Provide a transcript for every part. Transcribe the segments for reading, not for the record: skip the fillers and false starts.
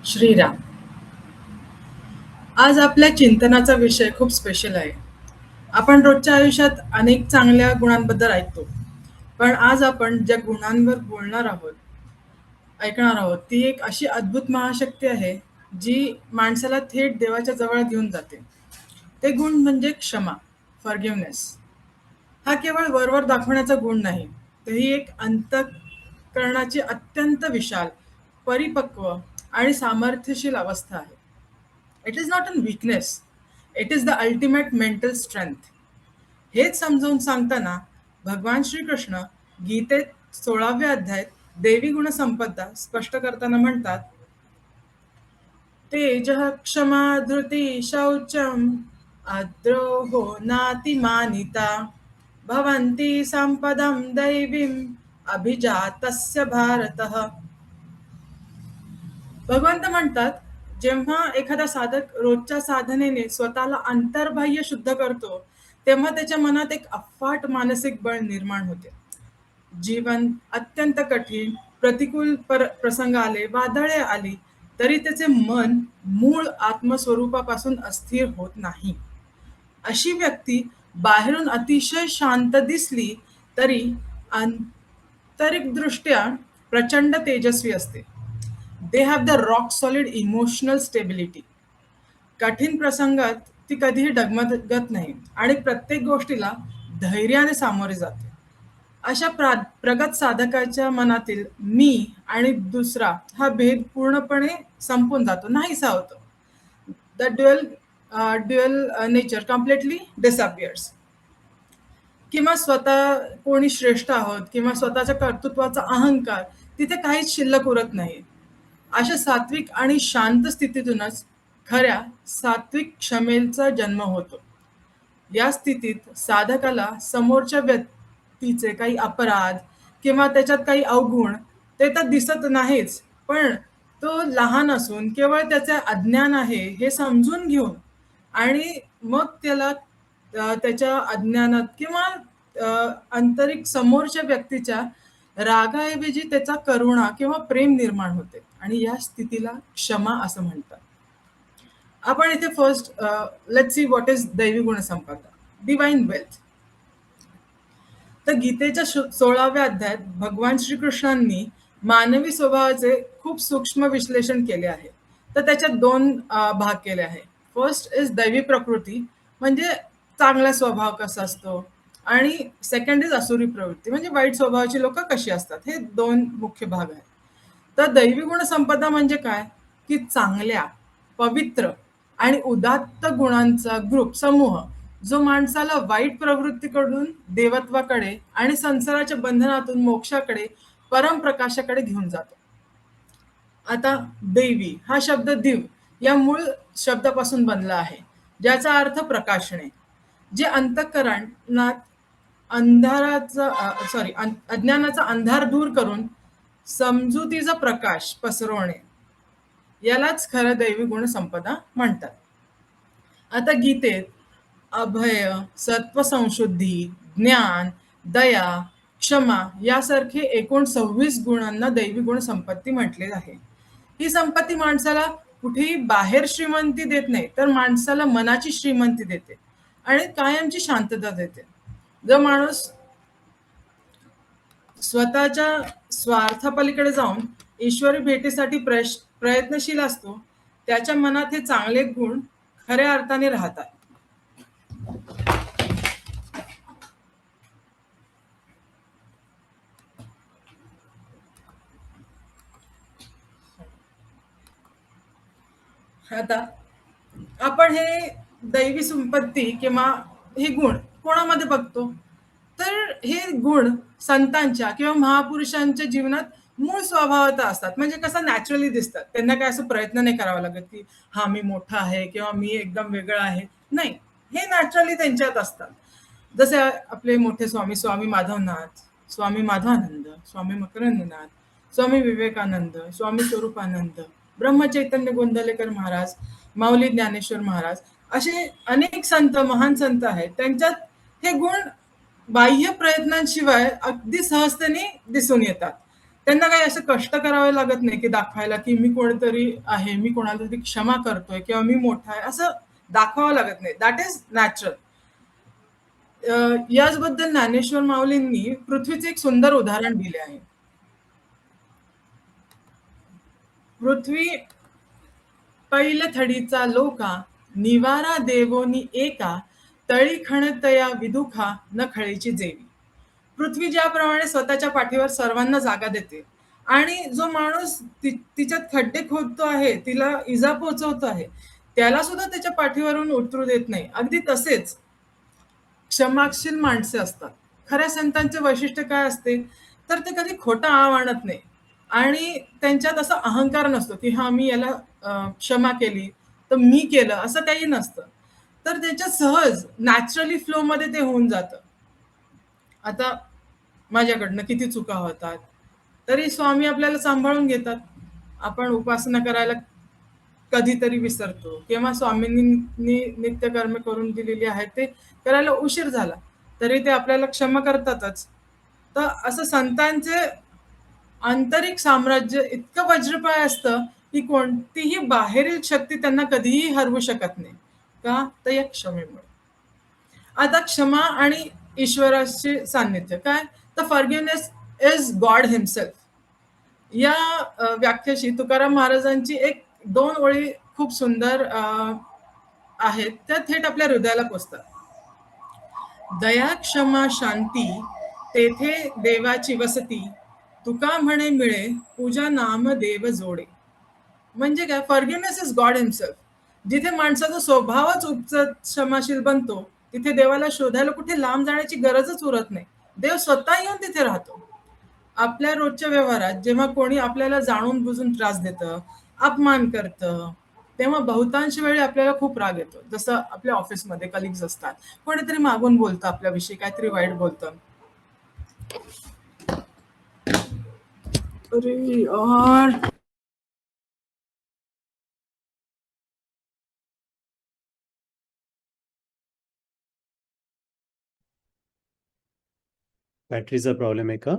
श्रीराम. आज आपल्या चिंतनाचा विषय खूप स्पेशल आहे. आपण रोजच्या आयुष्यात अनेक चांगल्या गुणांबद्दल ऐकतो. पण आज आपण ज्या गुणांवर बोलणार आहोत, ऐकणार आहोत, ती एक अशी अद्भुत महाशक्ती आहे, जी माणसाला थेट देवाच्या जवळ घेऊन जाते. ते गुण म्हणजे क्षमा, फॉरगिव्हनेस. हा केवळ वरवर दाखवण्याचा गुण नाही, तर ही एक अंतःकरणाची अत्यंत विशाल, परिपक्व आणि सामर्थ्यशील अवस्था आहे. It is not an weakness, it is the ultimate mental strength. हेच समजावून सांगताना भगवान श्रीकृष्ण गीतेत 16व्या अध्यायात देवी गुणसंपदा स्पष्ट करताना म्हणतात, तेजः क्षमा धृती शौचम अद्रोहो नातिमानिता भवन्ति संपदं दैवीम अभिजातस्य भारतः. भगवंत म्हणतात, जेव्हा एखादा साधक रोजच्या साधनेने स्वतःला अंतर्बाह्य शुद्ध करतो, तेव्हा त्याच्या मनात एक अफाट मानसिक बळ निर्माण होते. जीवन अत्यंत कठीण, प्रतिकूल प्रसंग आले, वादळे आली, तरी त्याचे मन मूळ आत्मस्वरूपापासून अस्थिर होत नाही. अशी व्यक्ती बाहेरून अतिशय शांत दिसली, तरी आंतरिकदृष्ट्या प्रचंड तेजस्वी असते. They have the rock solid emotional stability. कठीण प्रसंगात ती कधीही डगमगत नाही आणि प्रत्येक गोष्टीला धैर्याने सामोरे जाते. अशा प्रगत साधकाच्या मनातील मी आणि दुसरा हा भेद पूर्णपणे संपून जातो, नाहीसा होतो. The dual nature completely disappears. किंवा स्वतः कोणी श्रेष्ठ आहोत किंवा स्वतःच्या कर्तृत्वाचा अहंकार तिथे काहीच शिल्लक उरत नाही. अशा सात्विक आणि शांत स्थितीतूनच खऱ्या सात्विक क्षमेचा जन्म होतो. या स्थितीत साधकाला समोरच्या व्यक्तीचे काही अपराध किंवा त्याच्यात काही अवगुण ते तर दिसत नाहीच, पण तो लहान असून केवळ त्याचे अज्ञान आहे हे समजून घेऊन आणि मग त्याला त्याच्या अज्ञानात किंवा आंतरिक समोरच्या व्यक्तीच्या रागाऐवजी त्याचा करुणा किंवा प्रेम निर्माण होते आणि या स्थितीला क्षमा असं म्हणतात. आपण इथे first let's see what is दैवी गुणसंपदा, डिवाइन वेल्थ. तर गीतेच्या 16व्या अध्यायात भगवान श्रीकृष्णांनी मानवी स्वभावाचे खूप सूक्ष्म विश्लेषण केले आहे. तर त्याच्यात दोन भाग केले आहे. फर्स्ट इज दैवी प्रकृती, म्हणजे चांगला स्वभाव कसा असतो, आणि सेकंड इज असुरी प्रवृत्ती, म्हणजे वाईट स्वभावाची लोक कशी असतात. हे दोन मुख्य भाग आहेत. तर दैवी गुणसंपदा म्हणजे काय, की चांगल्या, पवित्र आणि उदात्त गुणांचा ग्रुप, समूह, जो माणसाला वाईट प्रवृत्तीकडून देवत्वाकडे आणि संसाराच्या बंधनातून मोक्षाकडे, परमप्रकाशाकडे घेऊन जातो. आता देवी हा शब्द दिव या मूळ शब्दापासून बनला आहे, ज्याचा अर्थ प्रकाशणे, जे अंतःकरणात अज्ञानाचा अंधार दूर करून समजुतीचा प्रकाश पसरवणे, यालाच खरं दैवी गुणसंपदा म्हणतात. आता गीतेत अभय, सत्वसंशुद्धी, ज्ञान, दया, क्षमा यासारखे एकूण 26 गुणांना दैवी गुण संपत्ती म्हटले आहे. ही संपत्ती माणसाला कुठेही बाहेर श्रीमंती देत नाही, तर माणसाला मनाची श्रीमंती देते आणि कायमची शांतता देते. जर माणूस स्वतःच्या स्वार्थापलीकडे जाऊन ईश्वरी भेटीसाठी प्रयत्नशील असतो, त्याच्या मनात हे चांगले गुण खऱ्या अर्थाने राहतात. आता आपण हे दैवी संपत्ती किंवा हे गुण कोणामध्ये बघतो, तर हे गुण संतांच्या किंवा महापुरुषांच्या जीवनात मूळ स्वभावात असतात. म्हणजे कसं नॅचरली दिसतात. त्यांना काय असं प्रयत्न नाही करावा लागत, की हा मी मोठा आहे किंवा मी एकदम वेगळा आहे. नाही, हे नॅचरली त्यांच्यात असतात. जसे आपले मोठे स्वामी, स्वामी माधवनाथ, स्वामी माधवानंद, स्वामी मकरंदनाथ, स्वामी विवेकानंद, स्वामी स्वरूपानंद, ब्रह्मचैतन्य गोंदलेकर महाराज, माऊली ज्ञानेश्वर महाराज, असे अनेक संत, महान संत आहेत. त्यांच्यात हे गुण बाह्य प्रयत्नांशिवाय अगदी सहजतेने दिसून येतात. त्यांना काही असं कष्ट करावे लागत नाही, की दाखवायला, की मी कोणीतरी आहे, मी कोणाला तरी क्षमा करतोय किंवा मी मोठा आहे, असं दाखवावं लागत नाही. That is natural. याचबद्दल ज्ञानेश्वर माऊलींनी पृथ्वीचे एक सुंदर उदाहरण दिले आहे. पृथ्वी पैल थडीचा लोका, निवारा देवोनी एका, तळी खणतया विदुखा, न खळेची जेवी. पृथ्वी ज्याप्रमाणे स्वतःच्या पाठीवर सर्वांना जागा देते आणि जो माणूस तिच्यात खड्डे खोदतो आहे, तिला इजा पोहोचवतो आहे, त्याला सुद्धा त्याच्या पाठीवरून उतरू देत नाही. अगदी तसेच क्षमाशील माणसे असतात. खऱ्या संतांचे वैशिष्ट्य काय असते? तर ते कधी खोटा आळ आणत नाही आणि त्यांच्यात असा अहंकार नसतो, की हां, मी याला क्षमा केली, तर मी केलं असं काही नसतं. तर त्याच्या सहज नॅचरली फ्लोमध्ये ते होऊन जातं. आता माझ्याकडनं किती चुका होतात, तरी स्वामी आपल्याला सांभाळून घेतात. आपण उपासना करायला कधीतरी विसरतो किंवा स्वामींनी नित्यकर्म करून दिलेली आहेत ते करायला उशीर झाला, तरी ते आपल्याला क्षमा करतातच. तर असं संतांचे आंतरिक साम्राज्य इतकं वज्रपाय असतं, की कोणतीही बाहेरील शक्ती त्यांना कधीही हरवू शकत नाही. का? तर या क्षमेमुळे. आता क्षमा आणि ईश्वराचे सान्निध्य काय? तर फॉरगिव्हनेस इज गॉड हिमसेल्फ. या व्याख्येशी तुकाराम महाराजांची एक 2 ओळी खूप सुंदर आहेत. त्या थेट आपल्या हृदयाला पोहोचतात. दया, क्षमा, शांती तेथे देवाची वसती. तुका म्हणे मिळे पूजा नाम देव जोडे. म्हणजे काय? फॉरगिव्हनेस इज गॉड हिमसेल्फ. जिथे माणसाचा स्वभावच उपजत क्षमाशील बनतो, तिथे देवाला शोधायला कुठे लांब जाण्याची गरजच उरत नाही. देव स्वतः येऊन तिथे राहतो. आपल्या रोजच्या व्यवहारात जेव्हा कोणी आपल्याला जाणून बुजून त्रास देतं, अपमान करतं, तेव्हा बहुतांश वेळी आपल्याला खूप राग येतो. जसं आपल्या ऑफिसमध्ये कलीग्स असतात. कोणीतरी मागून बोलतं आपल्याविषयी, काहीतरी वाईट बोलतं. अरे यार! बॅटरीचा प्रॉब्लेम आहे का?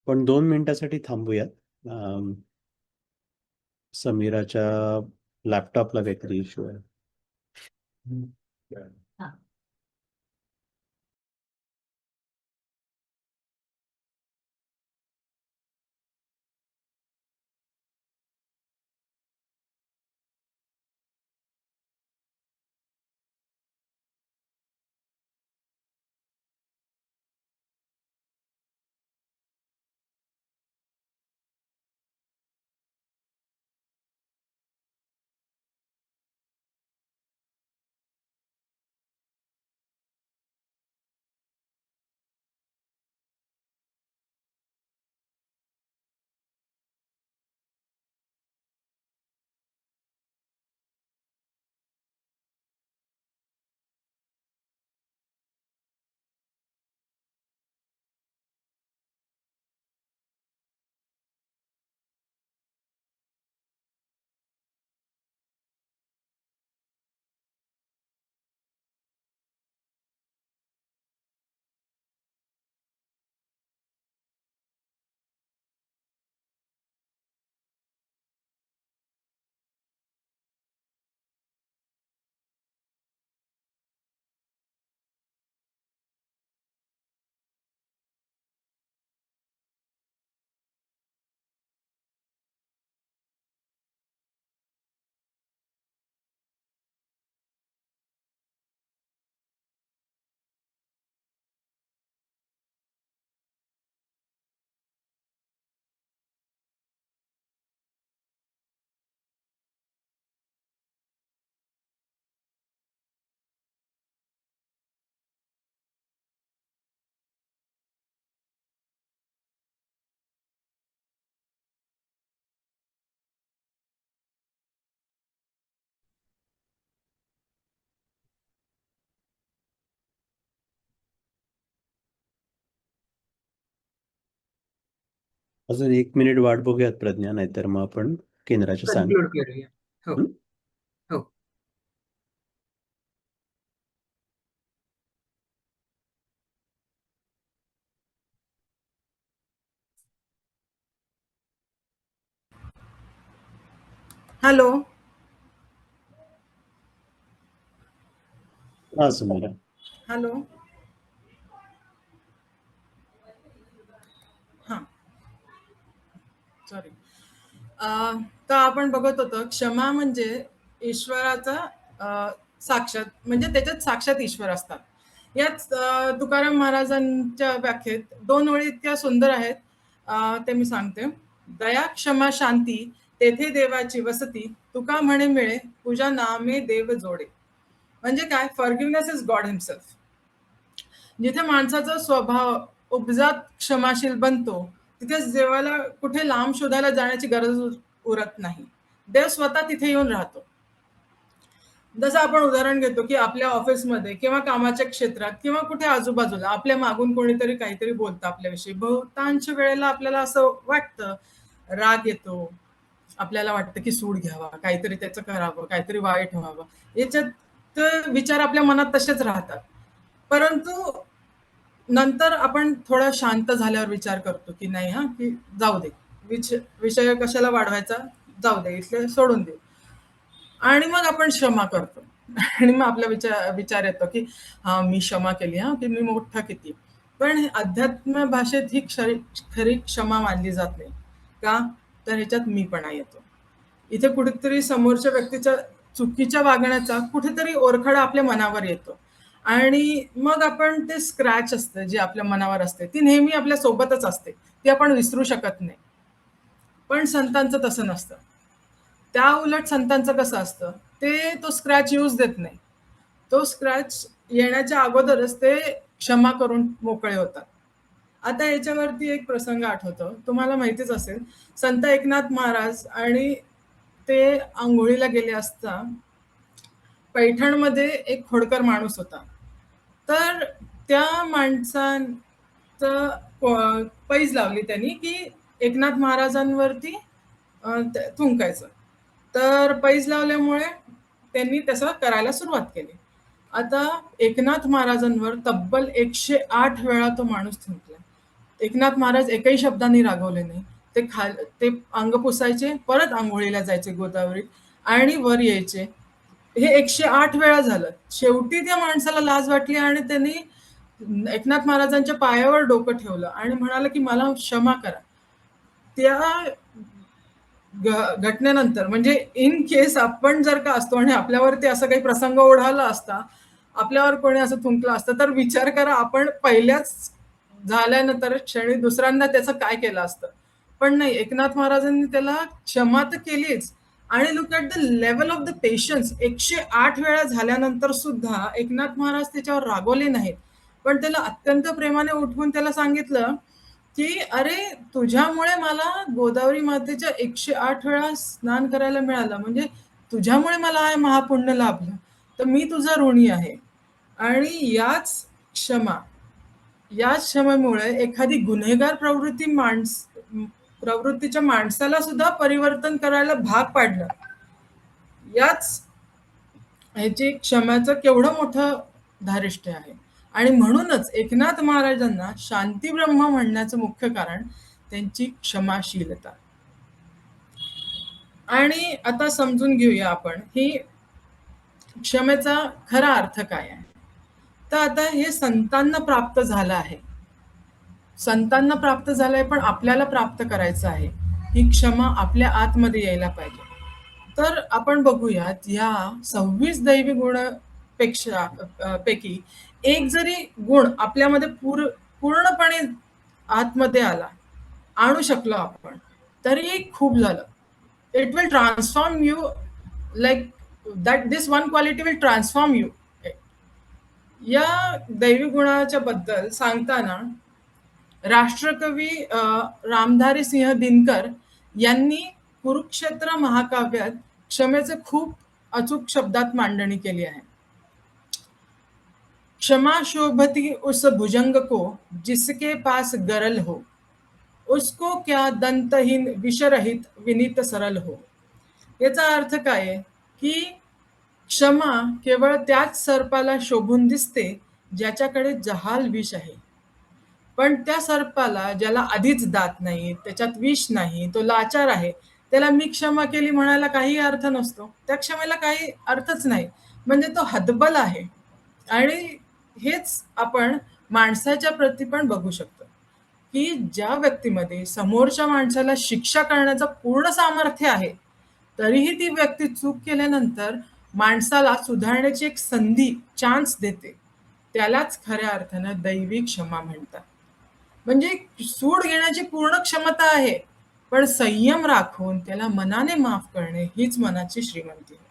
पण 2 मिनिटासाठी थांबूयात. समीराच्या लॅपटॉपला काहीतरी इश्यू आहे. अजून 1 मिनिट वाट बघूयात प्रज्ञा, नाहीतर मग आपण केंद्राच्या सांग. कन्क्लूड करूया. हो, हं? हो. हॅलो. हां, समीरा. हॅलो. हां. सॉरी. तर आपण बघत होतो क्षमा म्हणजे ईश्वराचा साक्षात, म्हणजे त्याच्यात साक्षात ईश्वर असतात. याच तुकाराम महाराजांच्या व्याख्येत 2 ओळी इतक्या सुंदर आहेत. ते मी सांगते. दया क्षमा शांती तेथे देवाची वसती, तुका म्हणे मिळे पूजा नामे देव जोडे. म्हणजे काय? फॉरगिव्हनेस इज गॉड हिमसेल्फ. जिथे माणसाचा स्वभाव उपजात क्षमाशील बनतो, तिथेच देवाला कुठे लांब शोधायला जाण्याची गरज उरत नाही. देव स्वतः तिथे येऊन राहतो. जसं आपण उदाहरण घेतो की आपल्या ऑफिसमध्ये किंवा कामाच्या क्षेत्रात किंवा कुठे आजूबाजूला आपल्या मागून कोणीतरी काहीतरी बोलतं आपल्याविषयी. बहुतांश वेळेला आपल्याला असं वाटतं, राग येतो, आपल्याला वाटतं की सूड घ्यावा, काहीतरी त्याचं करावं, काहीतरी वाईट व्हावं. याच्यात विचार आपल्या मनात तसेच राहतात. परंतु नंतर आपण थोडा शांत झाल्यावर विचार करतो की नाही, हा की जाऊ दे, विषय कशाला वाढवायचा, जाऊ दे, इथले सोडून देऊ. आणि मग आपण क्षमा करतो. आणि मग आपला विचार येतो की हा मी क्षमा केली, हा की मी मोठा किती. पण अध्यात्म भाषेत ही खरी क्षमा मानली जात नाही. का? तर ह्याच्यात मीपणा येतो. इथे कुठेतरी समोरच्या व्यक्तीच्या चुकीच्या वागण्याचा कुठेतरी ओरखडा आपल्या मनावर येतो. आणि मग आपण ते स्क्रॅच असतं जे आपल्या मनावर असते, ती नेहमी आपल्या सोबतच असते. ती आपण विसरू शकत नाही. पण संतांचं तसं नसतं. त्या उलट संतांचं कसं असतं, ते तो स्क्रॅच येऊच देत नाही. तो स्क्रॅच येण्याच्या अगोदरच ते क्षमा करून मोकळे होतात. आता याच्यावरती एक प्रसंग आठवतो. तुम्हाला माहितीच असेल, संत एकनाथ महाराज आणि ते अंघोळीला गेले असता पैठणमध्ये एक खोडकर माणूस होता. तर त्या माणसाचं पैज लावली त्यांनी की एकनाथ महाराजांवरती थुंकायचं. तर पैज लावल्यामुळे त्यांनी तसं करायला सुरुवात केली. आता एकनाथ महाराजांवर तब्बल 108 वेळा तो माणूस थुंकला. एकनाथ महाराज एकही शब्दांनी रागवले नाही. ते अंग पुसायचे, परत अंघोळीला जायचे गोदावरीत आणि वर यायचे. हे 108 वेळा झालं. शेवटी त्या माणसाला लाज वाटली आणि त्यांनी एकनाथ महाराजांच्या पायावर डोकं ठेवलं आणि म्हणाला की मला क्षमा करा. त्या घटनेनंतर, म्हणजे इन केस आपण जर का असतो आणि आपल्यावरती असं काही प्रसंग ओढावला असता, आपल्यावर कोणी असं थुंकलं असतं, तर विचार करा आपण पहिल्याच झाल्यानंतर क्षणी दुसऱ्यांदा त्याचं काय केलं असतं. पण नाही, एकनाथ महाराजांनी त्याला क्षमा तर केलीच. आणि look at the level of the patience. 108 वेळा झाल्यानंतर सुद्धा एकनाथ महाराज त्याच्यावर रागवले नाहीत. पण त्याला अत्यंत प्रेमाने उठवून त्याला सांगितलं की अरे, तुझ्यामुळे मला गोदावरी मातेच्या 108 वेळा स्नान करायला मिळालं, म्हणजे तुझ्यामुळे मला हे महापुण्य लाभलं, तर मी तुझा ऋणी आहे. आणि याच क्षमेमुळे एखादी गुन्हेगार प्रवृत्तीच्या माणसाला सुद्धा परिवर्तन करायला भाग पाडलं. याच ह्याची क्षमाचं केवढं मोठं धारिष्ट्य आहे. आणि म्हणूनच एकनाथ महाराजांना शांतीब्रह्म म्हणण्याचं मुख्य कारण त्यांची क्षमाशीलता. आणि आता समजून घेऊया आपण ही क्षमेचा खरा अर्थ काय आहे. तर आता हे संतांना प्राप्त झालं आहे. संतांना प्राप्त झालंय, पण आपल्याला प्राप्त करायचं आहे. ही क्षमा आपल्या आतमध्ये यायला पाहिजे. तर आपण बघूयात, या 26 दैवी पैकी एक जरी गुण आपल्यामध्ये पूर्णपणे आतमध्ये आणू शकलो आपण, तरी खूप झालं. It will transform you, like that this one quality will transform you. या दैवी गुणाच्या बद्दल सांगताना राष्ट्रकवी रामधारी सिंह दिनकर यांनी कुरुक्षेत्र महाकाव्यात क्षमेचे खूप अचूक शब्दात मांडणी केली आहे. क्षमा शोभती उस भुजंग को जिसके पास गरल हो, उसको क्या दंतहीन विषरहित विनीत सरल हो. याचा अर्थ काय आहे, की क्षमा केवळ त्याच सर्पाला शोभून दिसते, ज्याच्याकडे जहाल विष आहे. पण त्या सर्पाला ज्याला आधीच दात नाही, त्याच्यात विष नाही, तो लाचार आहे, त्याला मी क्षमा केली म्हणायला काही अर्थ नसतो. त्या क्षमेला काही अर्थच नाही. म्हणजे तो हतबल आहे. आणि हेच आपण माणसाच्या प्रती पण बघू शकतो, की ज्या व्यक्तीमध्ये समोरच्या माणसाला शिक्षा करण्याचं पूर्ण सामर्थ्य आहे, तरीही ती व्यक्ती चूक केल्यानंतर माणसाला सुधारण्याची एक संधी, चान्स देते. त्यालाच खऱ्या अर्थानं दैवी क्षमा म्हणतात. म्हणजे सूड घेण्याची पूर्ण क्षमता आहे, पण संयम राखून त्याला मनाने माफ करणे हीच मनाची श्रीमंती आहे.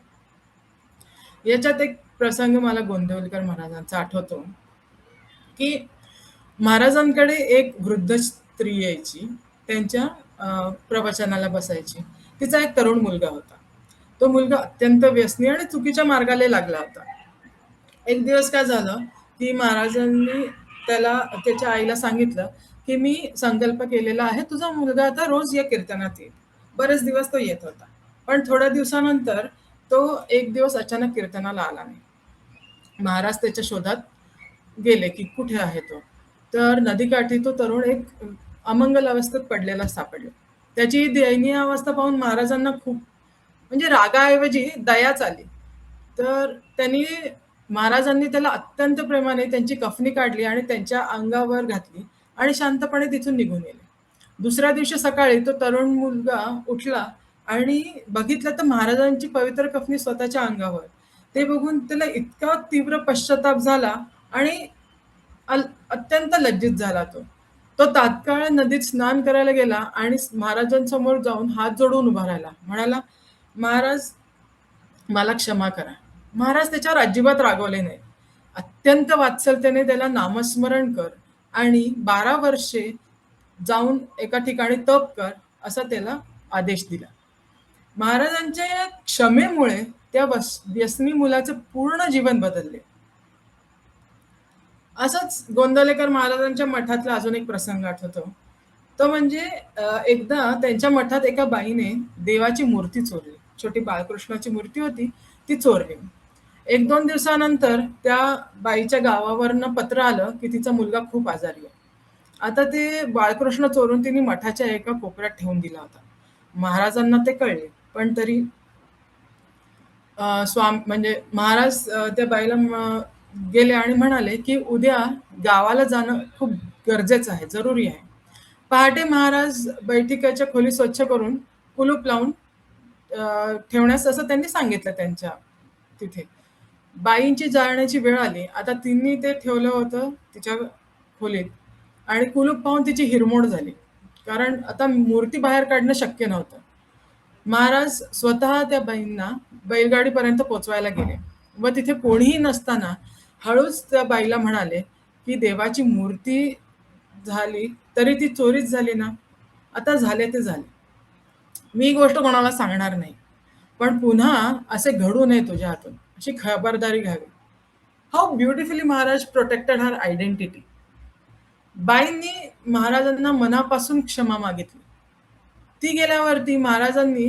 याच्यात एक प्रसंग मला गोंदिवलेकर महाराजांचा आठवतो, की महाराजांकडे एक वृद्ध स्त्री यायची. त्यांच्या प्रवचनाला बसायची. तिचा एक तरुण मुलगा होता. तो मुलगा अत्यंत व्यसनी आणि चुकीच्या मार्गाला लागला होता. एक दिवस काय झालं, की महाराजांनी त्याच्या आईला सांगितलं, की "मी संकल्प केलेला आहे, तुझा मुलगा आता रोज या कीर्तनात येईल." बरेच दिवस तो येत होता. पण थोड्या दिवसानंतर तो एक दिवस अचानक कीर्तनाला आला नाही. महाराज त्याच्या शोधात गेले, की कुठे आहे तो? तर नदीकाठी तो तरुण एक अमंगल अवस्थेत पडलेला सापडला. त्याची दयनीय अवस्था पाहून महाराजांना खूप म्हणजे रागाऐवजी दयाच आली. तर महाराजांनी त्याला अत्यंत प्रेमाने त्यांची कफनी काढली आणि त्यांच्या अंगावर घातली आणि शांतपणे तिथून निघून गेले. दुसऱ्या दिवशी सकाळी तो तरुण मुलगा उठला आणि बघितलं तर महाराजांची पवित्र कफनी स्वतःच्या अंगावर. ते बघून त्याला इतका तीव्र पश्चाताप झाला आणि अत्यंत लज्जित झाला तो. तो तात्काळ नदीत स्नान करायला गेला आणि महाराजांसमोर जाऊन हात जोडून उभा राहिला. म्हणाला, "महाराज, मला क्षमा करा." महाराज त्याच्यावर अजिबात रागवले नाही. अत्यंत वात्सल्यतेने त्याला नामस्मरण कर आणि 12 वर्षे जाऊन एका ठिकाणी तप कर, असा त्याला आदेश दिला. महाराजांच्या या क्षमेमुळे त्या व्यसनी मुलाचे पूर्ण जीवन बदलले. असंच गोंदवलेकर महाराजांच्या मठातला अजून एक प्रसंग आठवतो. तो म्हणजे एकदा त्यांच्या मठात एका बाईने देवाची मूर्ती चोरली. छोटी बाळकृष्णाची मूर्ती होती, ती चोरली. 1-2 दिवसानंतर त्या बाईच्या गावावरनं पत्र आलं, की तिचा मुलगा खूप आजारी आहे. आता ते बाळकृष्ण चोरून तिने मठाच्या एका कोपऱ्यात ठेवून दिला होता. महाराजांना ते कळले, पण तरी म्हणजे महाराज त्या बाईला गेले आणि म्हणाले, की "उद्या गावाला जाणं खूप गरजेचं आहे, जरुरी आहे." पहाटे महाराज बैठकीच्या खोली स्वच्छ करून कुलूप लावून ठेवण्यास असं त्यांनी सांगितलं त्यांच्या तिथे. बाईंची जाण्याची वेळ आली. आता तिने ते ठेवलं होतं तिच्या खोलीत आणि कुलूप पाहून तिची हिरमोड झाली. कारण आता मूर्ती बाहेर काढणं शक्य नव्हतं. महाराज स्वतः त्या बाईंना बैलगाडीपर्यंत पोहोचवायला गेले व तिथे कोणीही नसताना हळूच त्या बाईला म्हणाले, की "देवाची मूर्ती झाली, तरी ती चोरीच झाली ना. आता झाले ते झाले. मी ही गोष्ट कोणाला सांगणार नाही. पण पुन्हा असे घडू नये तुझ्या हातून. अशी खबरदारी घ्यावी." How beautifully Maharaj protected her identity. बाईंनी महाराजांना मनापासून क्षमा मागितली. ती गेल्यावरती महाराजांनी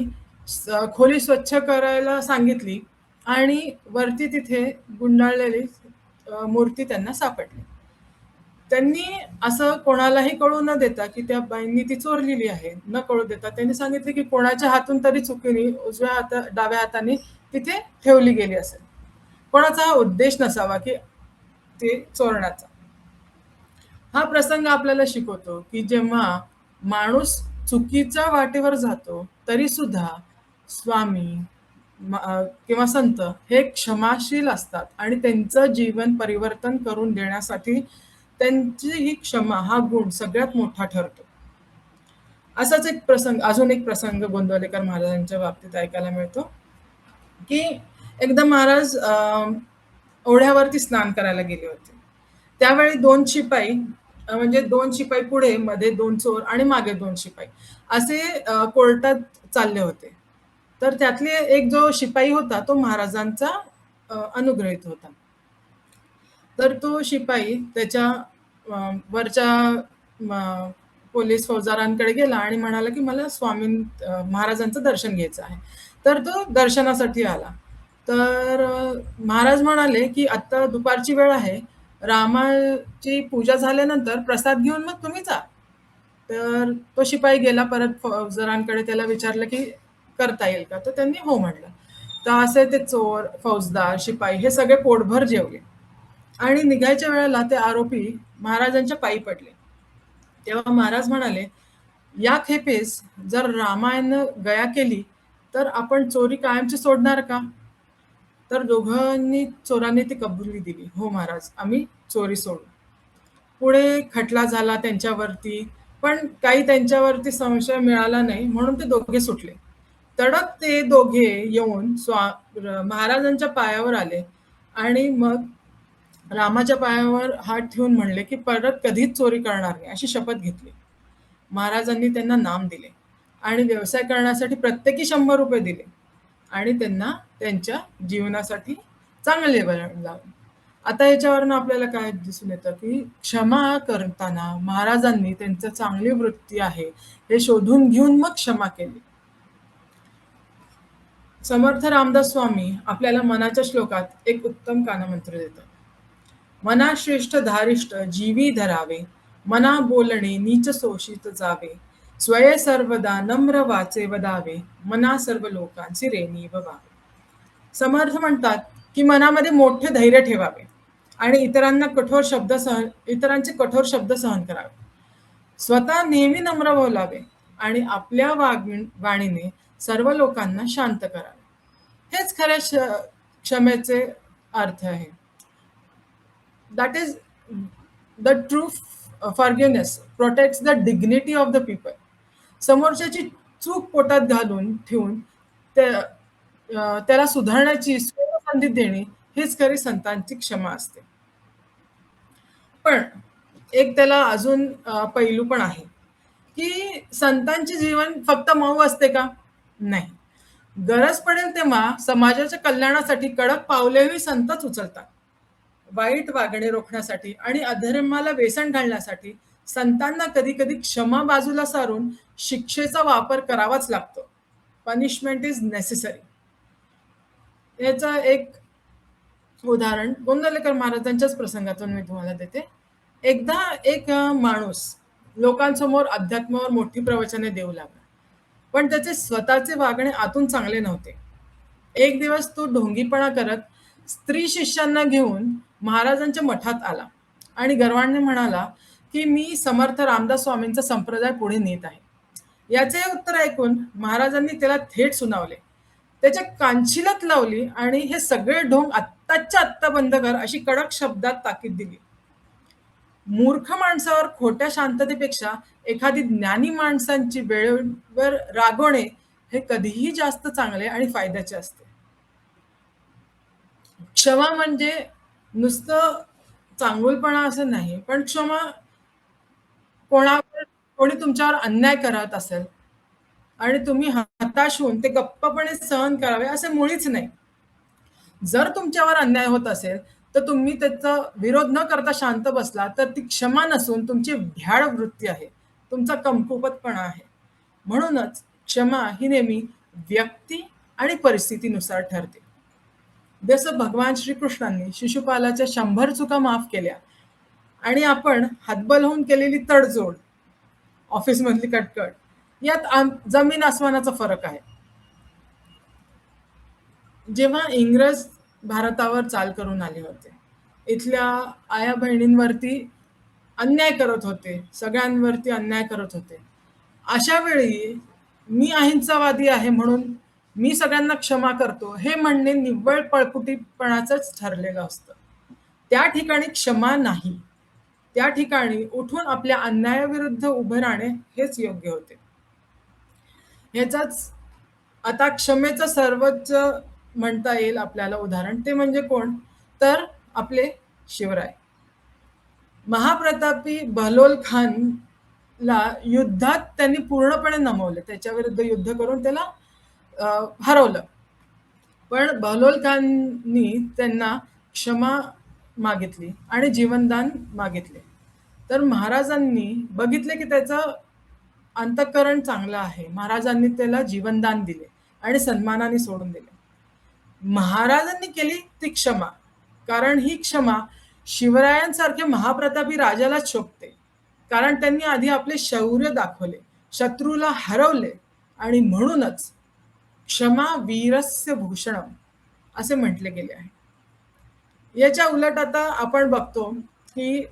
खोली स्वच्छ करायला सांगितली आणि वरती तिथे गुंडाळलेली मूर्ती त्यांना सापडली. त्यांनी असं कोणालाही कळू न देता, की त्या बाईंनी ती चोरलेली आहे, न कळू देता त्यांनी सांगितले, की कोणाच्या हातून तरी चुकीने डाव्या हाताने तिथे ठेवली गेली असेल. कोणाचा हा उद्देश नसावा, की ते चोरण्याचा. हा प्रसंग आपल्याला शिकवतो, की जेव्हा माणूस चुकीच्या वाटेवर जातो, तरी सुद्धा स्वामी किंवा संत हे क्षमाशील असतात आणि त्यांचं जीवन परिवर्तन करून देण्यासाठी त्यांची ही क्षमा हा गुण सगळ्यात मोठा ठरतो. अजून एक प्रसंग गोंदवलेकर महाराजांच्या बाबतीत ऐकायला मिळतो, की एकदा महाराज ओढ्यावरती स्नान करायला गेले होते. त्यावेळी 2 शिपाई म्हणजे 2 शिपाई पुढे, मध्ये 2 चोर आणि मागे 2 शिपाई असे कोर्टात चालले होते. तर त्यातले एक जो शिपाई होता तो महाराजांचा अनुग्रहित होता. तर तो शिपाई त्याच्या वरच्या पोलीस फौजदारांकडे गेला आणि म्हणाला की मला महाराजांचं दर्शन घ्यायचं आहे. तर तो दर्शनासाठी आला. तर महाराज म्हणाले की आता दुपारची वेळ आहे. रामाची पूजा झाल्यानंतर प्रसाद घेऊन मग तुम्ही जा. तर तो शिपाई गेला परत फौजदारांकडे, त्याला विचारलं की करता येईल का? तर त्यांनी हो म्हटलं. तर असे ते चोर, फौजदार, शिपाई हे सगळे पोटभर जेवले आणि निघायच्या वेळेला ते आरोपी महाराजांच्या पायी पडले. तेव्हा महाराज म्हणाले, "या खेपेस जर रामायण गया केली, तर आपण चोरी कायमची सोडणार का?" तर चोरांनी ती कबुली दिली, "हो महाराज, आम्ही चोरी सोडू." पुढे खटला झाला त्यांच्यावरती, पण काही त्यांच्यावरती संशय मिळाला नाही म्हणून ते दोघे सुटले. तडक ते दोघे येऊन महाराजांच्या पायावर आले आणि मग रामाच्या पायावर हात ठेवून म्हणले, की परत कधीच चोरी करणार नाही, अशी शपथ घेतली. महाराजांनी त्यांना नाम दिले आणि व्यवसाय करण्यासाठी प्रत्येकी ₹100 दिले आणि त्यांना त्यांच्या जीवनासाठी चांगले वळण लावले. आता याच्यावरून आपल्याला काय दिसून येतं, की क्षमा करताना महाराजांनी त्यांचं चांगली वृत्ती आहे, हे शोधून घेऊन मग क्षमा केली. समर्थ रामदास स्वामी आपल्याला मनाच्या श्लोकात एक उत्तम कानमंत्र देतात. मना श्रेष्ठ धारिष्ट जीवी धरावे, मना बोलणे नीच शोषित जावे, स्वये सर्वदा नम्र वाचे वदावे, मना सर्व लोकांची रेणी व्हावे. समर्थ म्हणतात की मनामध्ये मोठे धैर्य ठेवावे आणि इतरांचे कठोर शब्द सहन करावे. स्वतः नेहमी नम्र बोलावे आणि आपल्या वाणीने सर्व लोकांना शांत करावे. हेच खऱ्या क्षमेचे अर्थ आहे. That is, the true forgiveness protects the dignity of the people. समोरच्याची चूक पोटात घालून ठेवून त्याला सुधारण्याची संधी देणे हीच खरी संतांची क्षमा असते. पण एक त्याला अजून पैलू पण आहे, की संतांचे जीवन फक्त मऊ असते का? नाही. गरज पडेल तेव्हा समाजाच्या कल्याणासाठी कडक पावलेही संतच उचलतात. वाईट वागणे रोखण्यासाठी आणि अधर्माला वेसण घालण्यासाठी संतांना कधी-कधी क्षमा बाजूला सारून शिक्षेचा वापर करावाच लागतो. Punishment is necessary. याचं एक उदाहरण गोंदवलेकर महाराजांच्याच प्रसंगातून मी तुम्हाला देते. एकदा एक माणूस लोकांसमोर अध्यात्मावर मोठी प्रवचने देऊ लागला. पण त्याचे स्वतःचे वागणे आतून चांगले नव्हते. एक दिवस तो ढोंगीपणा करत स्त्री शिष्यांना घेऊन महाराजांच्या मठात आला आणि गर्वाने म्हणाला, की मी समर्थ रामदास स्वामींचा संप्रदाय पुढे नेत आहे. याचे हे उत्तर ऐकून महाराजांनी त्याला थेट सुनावले. त्याच्या कानशिलात लावली आणि हे सगळे ढोंग आत्ताच्या आत्ता बंद कर, अशी कडक शब्दात ताकीद दिली. मूर्ख माणसावर खोट्या शांततेपेक्षा एखादी ज्ञानी माणसांची वेळेवर रागवणे हे कधीही जास्त चांगले आणि फायद्याचे असते. क्षमा म्हणजे नुसतं चांगुलपणा असं नाही, पण क्षमा कोणी तुमच्यावर अन्याय करत असेल आणि तुम्ही हताश होऊन ते गप्पपणे सहन करावे असे मुळीच नाही. जर तुमच्यावर अन्याय होत असेल, तर तुम्ही त्याचा विरोध न करता शांत बसला, तर ती क्षमा नसून तुमची भ्याड वृत्ती आहे. तुमचा कमकुवतपणा आहे. म्हणूनच क्षमा ही नेहमी व्यक्ती आणि परिस्थितीनुसार ठरते. जसं भगवान श्रीकृष्णांनी शिशुपालाच्या 100 चुका माफ केल्या आणि आपण हातबल होऊन केलेली तडजोड, ऑफिसमधली कटकट, यात जमीन आसमानाचा फरक आहे. जेव्हा इंग्रज भारतावर चाल करून आले होते, इथल्या आया बहिणींवरती अन्याय करत होते, सगळ्यांवरती अन्याय करत होते. अशा वेळी मी अहिंसावादी आहे म्हणून मी सगळ्यांना क्षमा करतो, हे म्हणणे निव्वळ पळपुटीपणाचंच ठरलेलं असतं. त्या ठिकाणी क्षमा नाही. त्या ठिकाणी उठून आपल्या अन्यायाविरुद्ध उभे राहणे हेच योग्य होते. ह्याचाच आता क्षमेचं सर्वोच्च म्हणता येईल आपल्याला उदाहरण, ते म्हणजे कोण? तर आपले शिवराय. महाप्रतापी बहलोल खानला युद्धात त्यांनी पूर्णपणे नमवले. त्याच्याविरुद्ध युद्ध करून त्याला हरवलं. पण बहलोल खाननी त्यांना क्षमा मागितली आणि जीवनदान मागितले. तर महाराजांनी बघितले की त्याचं अंतःकरण चांगलं आहे. महाराजांनी त्याला जीवनदान दिले आणि सन्मानाने सोडून दिले. महाराजांनी केली ती क्षमा. कारण ही क्षमा शिवरायांसारख्या महाप्रतापी राजालाच शोभते. कारण त्यांनी आधी आपले शौर्य दाखवले, शत्रूला हरवले आणि म्हणूनच क्षमा वीरस्य भूषणम असे म्हटले गेले आहे. याच्या उलट आता आपण बघतो की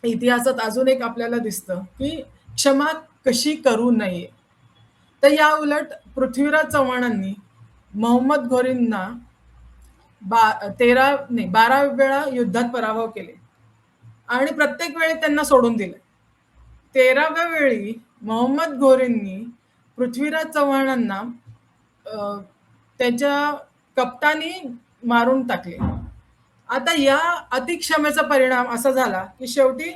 इतिहासात अजून एक आपल्याला दिसतं की क्षमा कशी करू नये. तर या उलट पृथ्वीराज चव्हाणांनी मोहम्मद घोरींना 12 वेळा युद्धात पराभव केले आणि प्रत्येक वेळी त्यांना सोडून दिले. 13व्या वेळी मोहम्मद घोरींनी पृथ्वीराज चव्हाणांना अ, त्याच्या कप्तानी मारून टाकले. आता या अतिक्षमेचा परिणाम असा झाला की शेवटी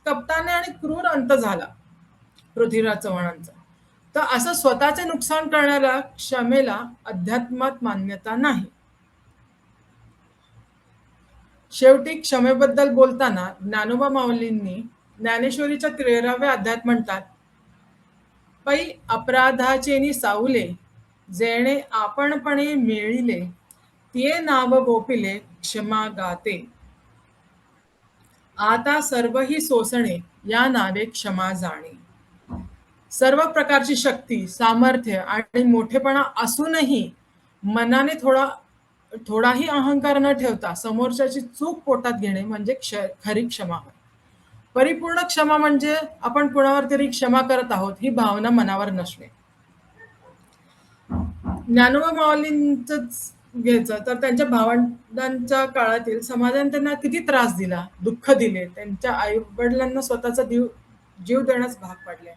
कप्ताने आणि क्रूर अंत झाला पृथ्वीराज चव्हाणांचा. तर असं स्वतःचे नुकसान करणाऱ्या क्षमेला अध्यात्मात मान्यता नाही. शेवटी क्षमेबद्दल बोलताना ज्ञानोबा माऊलींनी ज्ञानेश्वरीच्या 13व्या अध्यायात म्हणतात, पै अपराधाचेनी साऊले जेणे आपणपणे मिळिले तिये नाव गोपिले क्षमा गाते. आता सर्वही सोसणे या नावे क्षमा जाणे. सर्व प्रकारची शक्ती, सामर्थ्य आणि मोठेपणा असूनही मनाने थोडाही अहंकार न ठेवता समोरच्याची चूक पोटात घेणे म्हणजे खरी क्षमा होय. परिपूर्ण क्षमा म्हणजे आपण कुणावर तरी क्षमा करत आहोत ही भावना मनावर नसणे. ज्ञानोबा माऊलींचंच घ्यायचं तर त्यांच्या भावंडांच्या काळातील समाजाने त्यांना किती त्रास दिला, दुःख दिले, त्यांच्या आई वडिलांना स्वतःचा जीव देण्यास भाग पाडले,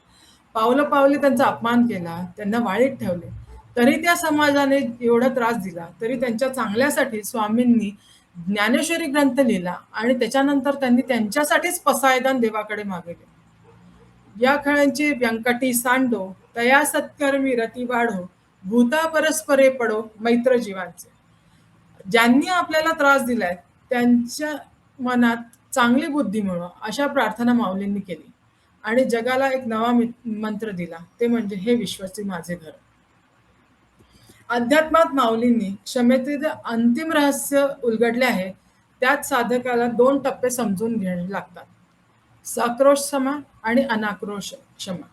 पावलं पावली त्यांचा अपमान केला, त्यांना वाळीत ठेवले. तरी त्या समाजाने एवढा त्रास दिला तरी त्यांच्या चांगल्यासाठी स्वामींनी ज्ञानेश्वरी ग्रंथ लिहिला आणि त्याच्यानंतर त्यांनी त्यांच्यासाठीच पसायदान देवाकडे मागितले. या खेळांची व्यंकटी सांडो तया सत्कर्मी रती वाढो भूता परस्परे पडो मैत्र जीवांचे. ज्यांनी आपल्याला त्रास दिलाय त्यांच्या मनात चांगली बुद्धी मिळवा अशा प्रार्थना माऊलींनी केली आणि जगाला एक नवा मंत्र दिला, ते म्हणजे हे विश्वाचे माझे घर. अध्यात्मात माऊलींनी क्षमेचे जे अंतिम रहस्य उलगडले आहे त्यात साधकाला 2 टप्पे समजून घ्यावे लागतात, सक्रोश क्षमा आणि अनाक्रोश क्षमा.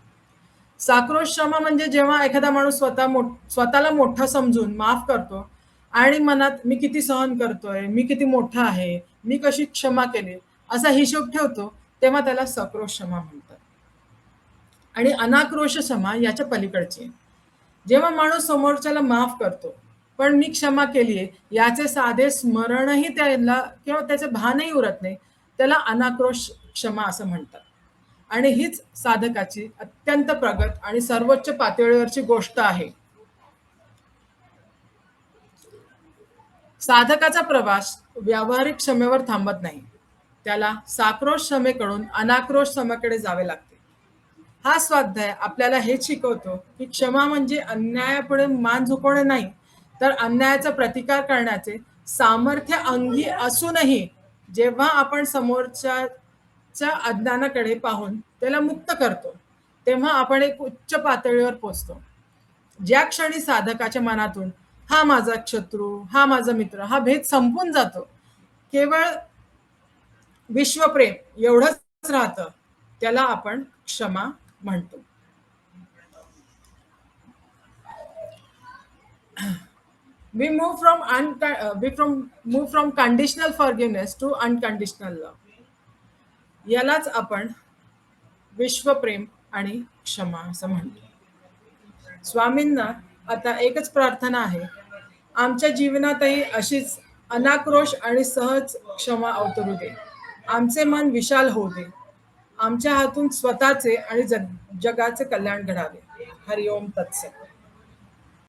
सक्रोश क्षमा म्हणजे जेव्हा एखादा माणूस स्वतःला मोठा समजून माफ करतो आणि मनात मी किती सहन करतोय, मी किती मोठा आहे, मी कशी क्षमा केली असा हिशोब ठेवतो, तेव्हा त्याला सक्रोश क्षमा म्हणतात. आणि अनाक्रोश क्षमा याच्या पलीकडची, जेव्हा माणूस समोरच्याला माफ करतो पण मी क्षमा केलीये याचे साधे स्मरणही त्याला किंवा त्याचे भानही उरत नाही, त्याला अनाक्रोश क्षमा असं म्हणतात. आणि हीच साधकाची अत्यंत प्रगत आणि सर्वोच्च पातळीवरची गोष्ट आहे. साधकाचा प्रवास व्यावहारिक क्षमेवर थांबत नाही, त्याला साक्रोश क्षमेकडून अनाक्रोश क्षमेकडे जावे लागते. हा स्वाध्याय आपल्याला हेच शिकवतो की क्षमा म्हणजे अन्यायापुढे मान झुकवणे नाही, तर अन्यायाचा प्रतिकार करण्याचे सामर्थ्य अंगी असूनही जेव्हा आपण समोरच्या अज्ञानाकडे पाहून त्याला मुक्त करतो तेव्हा आपण एक उच्च पातळीवर पोहोचतो. ज्या क्षणी साधकाच्या मनातून हा माझा शत्रू, हा माझा मित्र हा भेद संपून जातो, केवळ विश्वप्रेम एवढंच राहतं, त्याला आपण क्षमा म्हणतो. We move from conditional forgiveness to unconditional love. यालाच आपण विश्वप्रेम आणि क्षमा असं म्हणतो. स्वामींना आता एकच प्रार्थना आहे, आमच्या जीवनातही अशीच अनाक्रोश आणि सहज क्षमा अवतरू दे. आमचे मन विशाल होऊ दे. आमच्या हातून स्वतःचे आणि जगाचे कल्याण घडावे. हरिओम तत्सत.